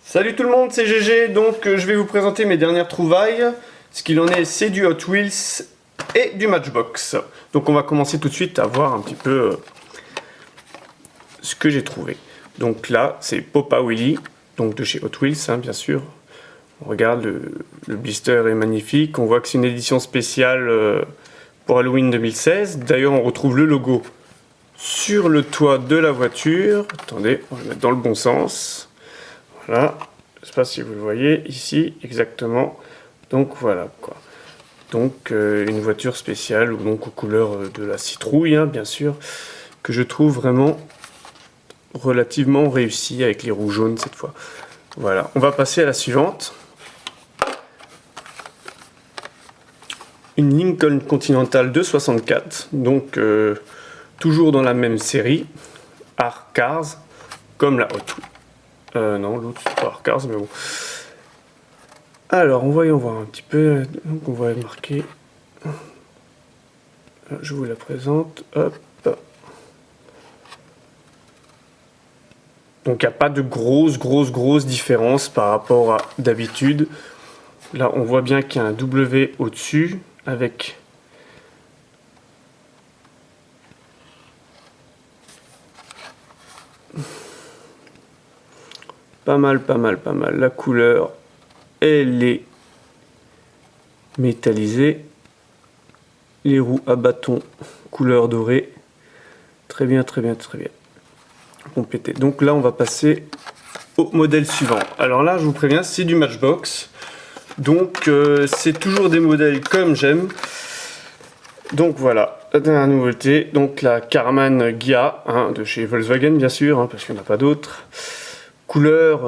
Salut tout le monde, c'est GG, donc je vais vous présenter mes dernières trouvailles. Ce qu'il en est, c'est du Hot Wheels et du Matchbox. Donc on va commencer tout de suite à voir un petit peu ce que j'ai trouvé. Donc là, c'est Popa Willy, donc de chez Hot Wheels, hein, bien sûr. On regarde, le blister est magnifique. On voit que c'est une édition spéciale pour Halloween 2016. D'ailleurs, on retrouve le logo sur le toit de la voiture. Attendez, on va le mettre dans le bon sens. Voilà, je ne sais pas si vous le voyez ici, exactement. Donc voilà quoi. Donc une voiture spéciale, ou donc aux couleurs de la citrouille, hein, bien sûr, que je trouve vraiment relativement réussie avec les roues jaunes cette fois. Voilà, on va passer à la suivante. Une Lincoln Continental de 64, donc toujours dans la même série, Art Cars, comme la Hot Wheels. Non, l'autre c'est pas Art Cars, mais bon. Alors, on va voir un petit peu. Donc, on va marquer. Je vous la présente. Hop. Donc, il n'y a pas de grosse différence par rapport à d'habitude. Là, on voit bien qu'il y a un W au-dessus avec pas mal. La couleur, elle est métallisée. Les roues à bâton couleur dorée. Très bien. Complété. Donc là, on va passer au modèle suivant. Alors là, je vous préviens, c'est du Matchbox. Donc c'est toujours des modèles comme j'aime. Donc voilà, la dernière nouveauté, donc la Karmann Ghia, hein, de chez Volkswagen bien sûr, hein, parce qu'il n'y en a pas d'autres. Couleur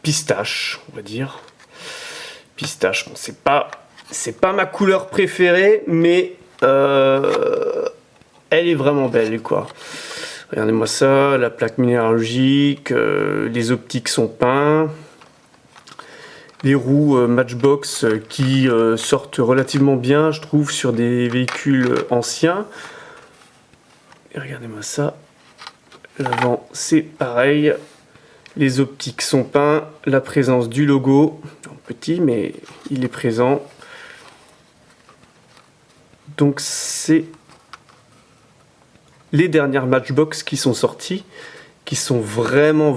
pistache, on va dire. Pistache, bon, c'est pas ma couleur préférée, mais elle est vraiment belle quoi. Regardez-moi ça, la plaque minéralogique, les optiques sont peints. Les roues Matchbox qui sortent relativement bien, je trouve, sur des véhicules anciens. Et regardez-moi ça. L'avant, c'est pareil. Les optiques sont peints. La présence du logo, petit, mais il est présent. Donc, c'est les dernières Matchbox qui sont sorties, qui sont vraiment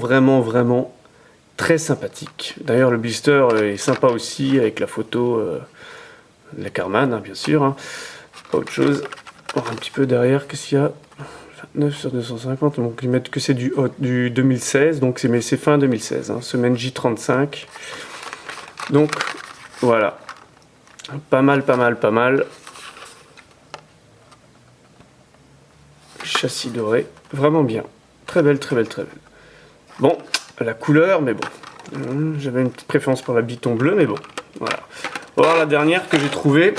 très sympathique. D'ailleurs, le blister est sympa aussi avec la photo de la Karmann, hein, bien sûr. Hein. Pas autre chose. On va voir un petit peu derrière, qu'est-ce qu'il y a 29 sur 250, donc ils mettent que c'est du 2016, donc c'est fin 2016, hein, semaine J35. Donc voilà, pas mal. Châssis doré, vraiment bien, très belle. Bon, la couleur, mais bon, j'avais une petite préférence pour la biton bleu, mais bon, voilà. On va voir la dernière que j'ai trouvée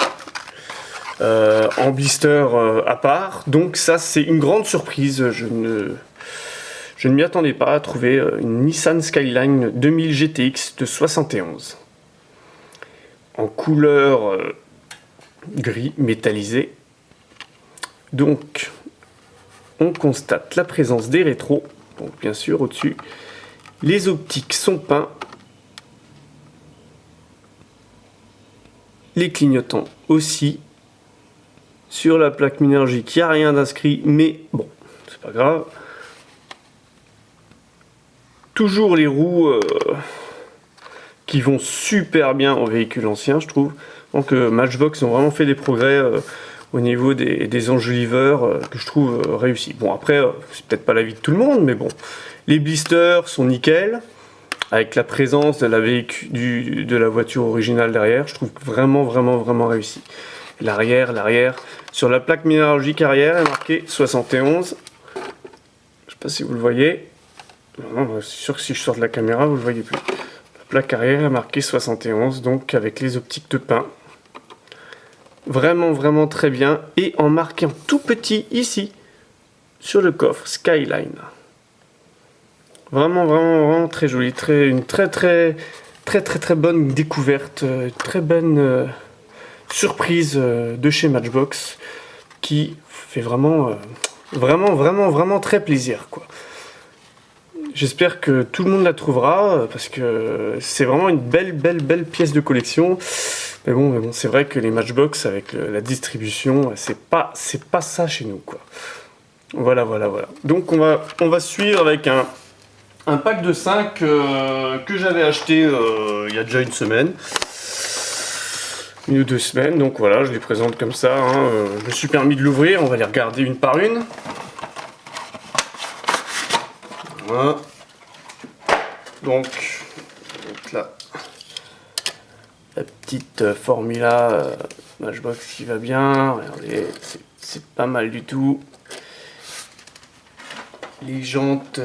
en blister à part. Donc ça, c'est une grande surprise. Je ne m'y attendais pas à trouver une Nissan Skyline 2000 GTX de 71 en couleur gris métallisé. Donc, on constate la présence des rétros, donc bien sûr au-dessus. Les optiques sont peints. Les clignotants aussi. Sur la plaque minéralogique, il n'y a rien d'inscrit, mais bon, c'est pas grave. Toujours les roues qui vont super bien aux véhicules anciens, je trouve. Donc Matchbox ont vraiment fait des progrès au niveau des enjoliveurs que je trouve réussis. Bon, après, c'est peut-être pas l'avis de tout le monde, mais bon. Les blisters sont nickel, avec la présence de la voiture originale derrière. Je trouve vraiment réussi. L'arrière, sur la plaque minéralogique arrière est marqué 71. Je sais pas si vous le voyez. Non, c'est sûr que si je sors de la caméra, vous le voyez plus. La plaque arrière est marquée 71, donc avec les optiques de pin. Vraiment très bien. Et en marquant tout petit ici, sur le coffre Skyline. Vraiment très joli, une très bonne découverte, très bonne surprise de chez Matchbox qui fait vraiment très plaisir quoi. J'espère que tout le monde la trouvera, parce que c'est vraiment une belle pièce de collection. Mais bon, c'est vrai que les Matchbox avec la distribution, c'est pas ça chez nous, quoi. Voilà. Donc on va suivre avec un pack de 5 que j'avais acheté il y a déjà une semaine. 1 ou 2 semaines, donc voilà, je les présente comme ça. Hein. Je me suis permis de l'ouvrir, on va les regarder une par une. Voilà. Donc là, la petite Formula Matchbox qui va bien. Regardez, c'est pas mal du tout. Les jantes,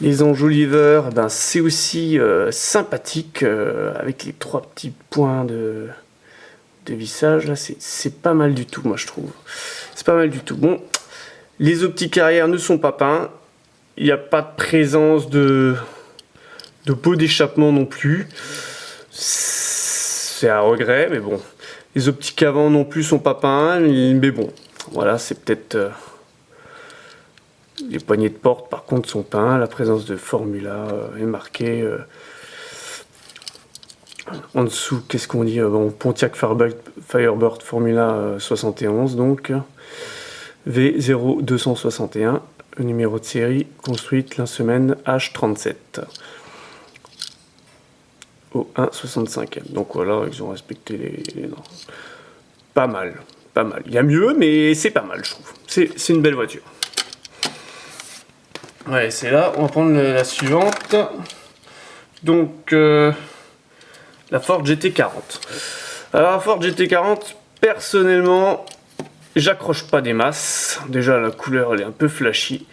les enjoliveurs, ben c'est aussi sympathique avec les 3 petits points de vissage. Là, c'est pas mal du tout, moi je trouve. C'est pas mal du tout. Bon, les optiques arrière ne sont pas peints. Il n'y a pas de présence de pot d'échappement non plus. C'est à regret, mais bon. Les optiques avant non plus sont pas peints, mais bon. Voilà, c'est peut-être... les poignées de porte par contre sont peints. La présence de Formula est marquée. En dessous, qu'est-ce qu'on dit? Pontiac Firebird Formula 71, donc V0261, numéro de série, construite la semaine H37 au 1,65. Donc voilà, ils ont respecté les normes. Pas mal. Il y a mieux, mais c'est pas mal, je trouve. C'est une belle voiture. Ouais, c'est là. On va prendre la suivante. Donc, la Ford GT40. Alors, la Ford GT40, personnellement, j'accroche pas des masses. Déjà, la couleur, elle est un peu flashy.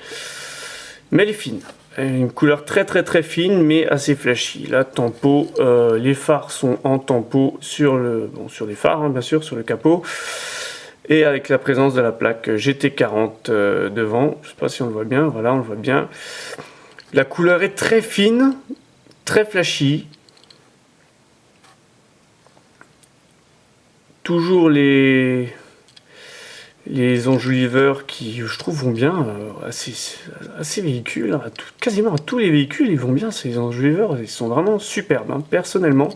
Mais elle est fine. Une couleur très fine, mais assez flashy. Là, tempo, les phares sont en tempo sur les phares, hein, bien sûr, sur le capot. Et avec la présence de la plaque GT40 devant, je sais pas si on le voit bien, voilà, on le voit bien. La couleur est très fine, très flashy. Toujours les enjoliveurs qui, je trouve, vont bien à ces véhicules, quasiment à tous les véhicules, ils vont bien, ces enjoliveurs, ils sont vraiment superbes, hein, personnellement.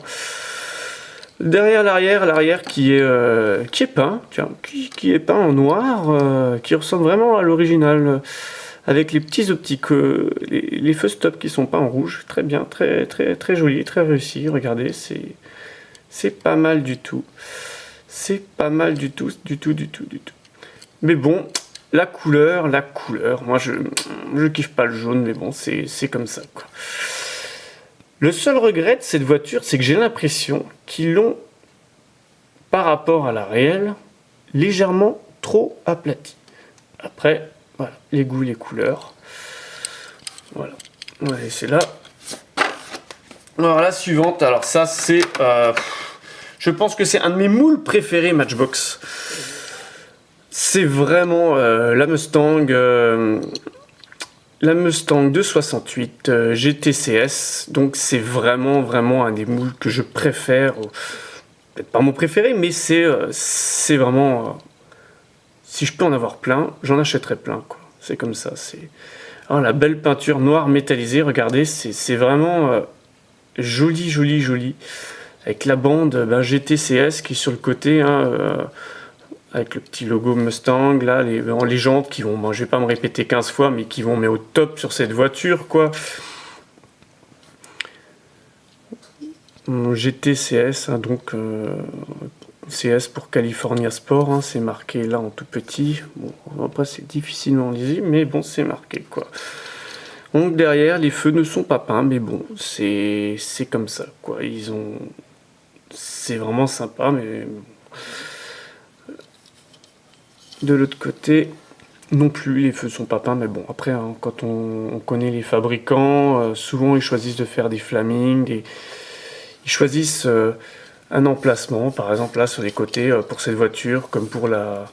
Derrière l'arrière qui est peint, qui est peint en noir, qui ressemble vraiment à l'original, avec les petits optiques, les feux stop qui sont peints en rouge, très bien, très joli, très réussi. Regardez, c'est pas mal du tout, c'est pas mal du tout. Mais bon, la couleur, moi je kiffe pas le jaune, mais bon, c'est comme ça, quoi. Le seul regret de cette voiture, c'est que j'ai l'impression qu'ils l'ont, par rapport à la réelle, légèrement trop aplati. Après, voilà, les goûts, les couleurs. Voilà. Ouais, c'est là. Alors la suivante, alors ça c'est... je pense que c'est un de mes moules préférés Matchbox. C'est vraiment la Mustang... la Mustang 268 GTCS, donc c'est vraiment un des moules que je préfère, peut-être pas mon préféré, mais c'est vraiment, si je peux en avoir plein, j'en achèterai plein, quoi. C'est comme ça, alors, la belle peinture noire métallisée, regardez, c'est vraiment joli, avec la bande GTCS qui est sur le côté, hein, avec le petit logo Mustang, là, les jantes qui vont, je vais pas me répéter 15 fois, mais qui vont au top sur cette voiture, quoi. GTCS, hein, donc CS pour California Sport, hein, c'est marqué là en tout petit. Bon, après c'est difficilement lisible, mais bon, c'est marqué, quoi. Donc derrière, les feux ne sont pas peints, mais bon, c'est comme ça, quoi. C'est vraiment sympa, mais... De l'autre côté, non plus, les feux sont pas peints, mais bon, après, hein, quand on connaît les fabricants, souvent ils choisissent de faire des flamings, ils choisissent un emplacement, par exemple là sur les côtés, pour cette voiture, comme pour la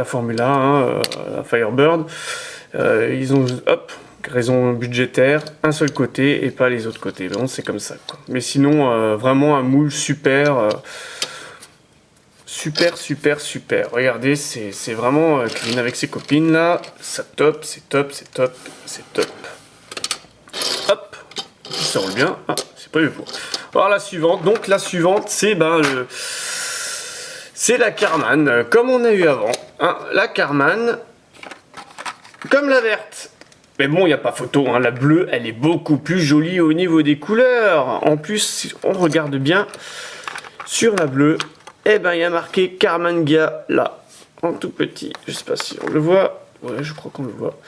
Formula, hein, la Firebird, ils ont, hop, raison budgétaire, un seul côté et pas les autres côtés, bon, c'est comme ça, quoi. Mais sinon, vraiment un moule super... Super, super, super. Regardez, c'est vraiment Kevin avec ses copines là. Ça top, c'est top, c'est top, c'est top. Hop, ça roule bien. Ah, c'est pas eu pour. Alors la suivante, donc la suivante, c'est c'est la Karman, comme on a eu avant. Hein, la Karman, comme la verte. Mais bon, il n'y a pas photo, hein. La bleue, elle est beaucoup plus jolie au niveau des couleurs. En plus, si on regarde bien sur la bleue, eh ben, il y a marqué Karmangia là, en tout petit. Je sais pas si on le voit. Ouais, je crois qu'on le voit.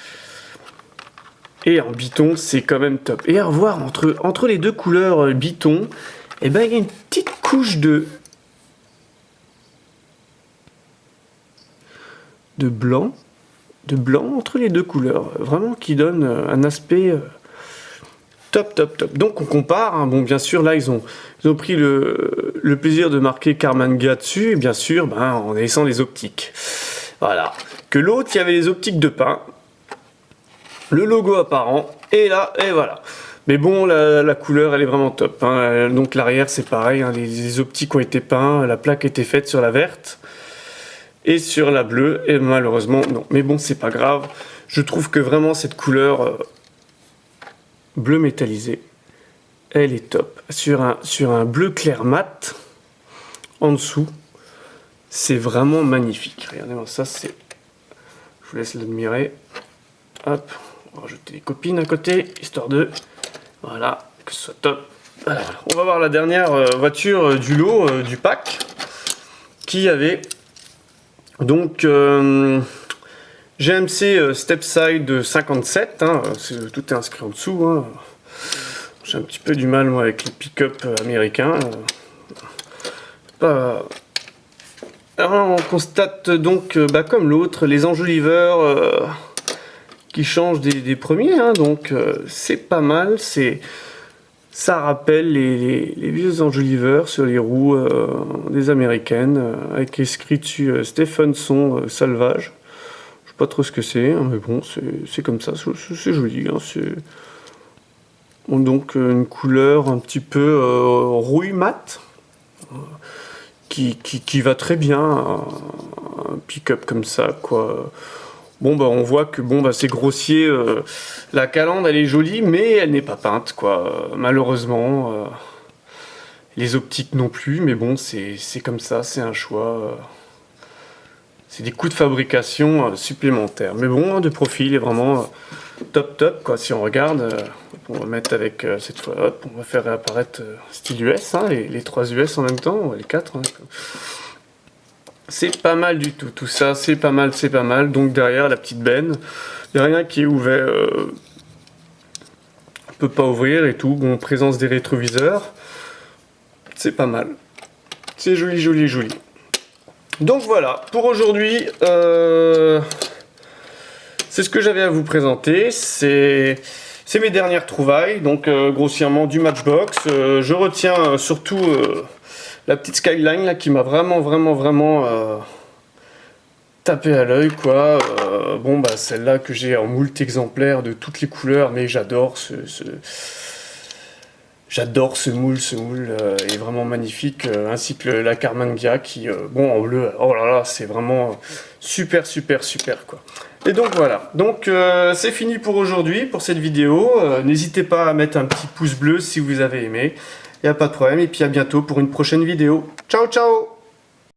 Et en biton, c'est quand même top. Et à revoir, entre les deux couleurs biton, eh ben, il y a une petite couche de blanc. De blanc entre les deux couleurs. Vraiment qui donne un aspect top, top, top. Donc on compare. Hein. Bon, bien sûr, là, ils ont pris le plaisir de marquer Karmangia dessus. Et bien sûr, en laissant les optiques. Voilà. Que l'autre, il y avait les optiques de pain. Le logo apparent. Et là, et voilà. Mais bon, la couleur, elle est vraiment top. Hein. Donc l'arrière, c'est pareil. Hein. Les optiques ont été peints. La plaque a été faite sur la verte. Et sur la bleue, et malheureusement, non. Mais bon, c'est pas grave. Je trouve que vraiment, cette couleur bleu métallisé, elle est top. Sur un bleu clair mat, en dessous, c'est vraiment magnifique. Regardez-moi ça, c'est... Je vous laisse l'admirer. Hop, on va rajouter les copines à côté, histoire de... Voilà, que ce soit top. Alors, on va voir la dernière voiture du lot, du pack, qui avait... Donc, GMC Stepside 57, hein, tout est inscrit en dessous. Hein. J'ai un petit peu du mal, moi, avec les pick-up américains. Alors, on constate donc, comme l'autre, les enjoliveurs qui changent des premiers. Hein, donc, c'est pas mal. Ça rappelle les vieux enjoliveurs sur les roues des américaines, avec écrit dessus Stephenson Salvage. Je sais pas trop ce que c'est, hein, mais bon, c'est comme ça, c'est joli. Hein, donc une couleur un petit peu rouille mat, qui va très bien, un pick-up comme ça, quoi. Bon, on voit que c'est grossier. La calandre, elle est jolie, mais elle n'est pas peinte, quoi. Malheureusement. Les optiques non plus, mais bon, c'est comme ça, c'est un choix. C'est des coûts de fabrication supplémentaires. Mais bon, de profil, il est vraiment top, top, quoi. Si on regarde, on va mettre avec cette fois, hop, on va faire réapparaître style US, hein, les 3 US en même temps, les 4. Hein. C'est pas mal du tout ça, c'est pas mal, c'est pas mal. Donc derrière la petite benne, il n'y a rien qui est ouvert, on peut pas ouvrir et tout. Bon, présence des rétroviseurs, c'est pas mal. C'est joli, joli, joli. Donc voilà, pour aujourd'hui, c'est ce que j'avais à vous présenter. C'est mes dernières trouvailles, donc grossièrement du Matchbox. Je retiens surtout... la petite Skyline là qui m'a vraiment tapé à l'œil, quoi. Celle-là que j'ai en moult exemplaires de toutes les couleurs, mais j'adore j'adore ce moule est vraiment magnifique, ainsi que la Karmangia qui en bleu, oh là là, c'est vraiment super quoi. Et donc voilà, donc c'est fini pour aujourd'hui, pour cette vidéo. N'hésitez pas à mettre un petit pouce bleu si vous avez aimé. Il n'y a pas de problème, et puis à bientôt pour une prochaine vidéo. Ciao, ciao!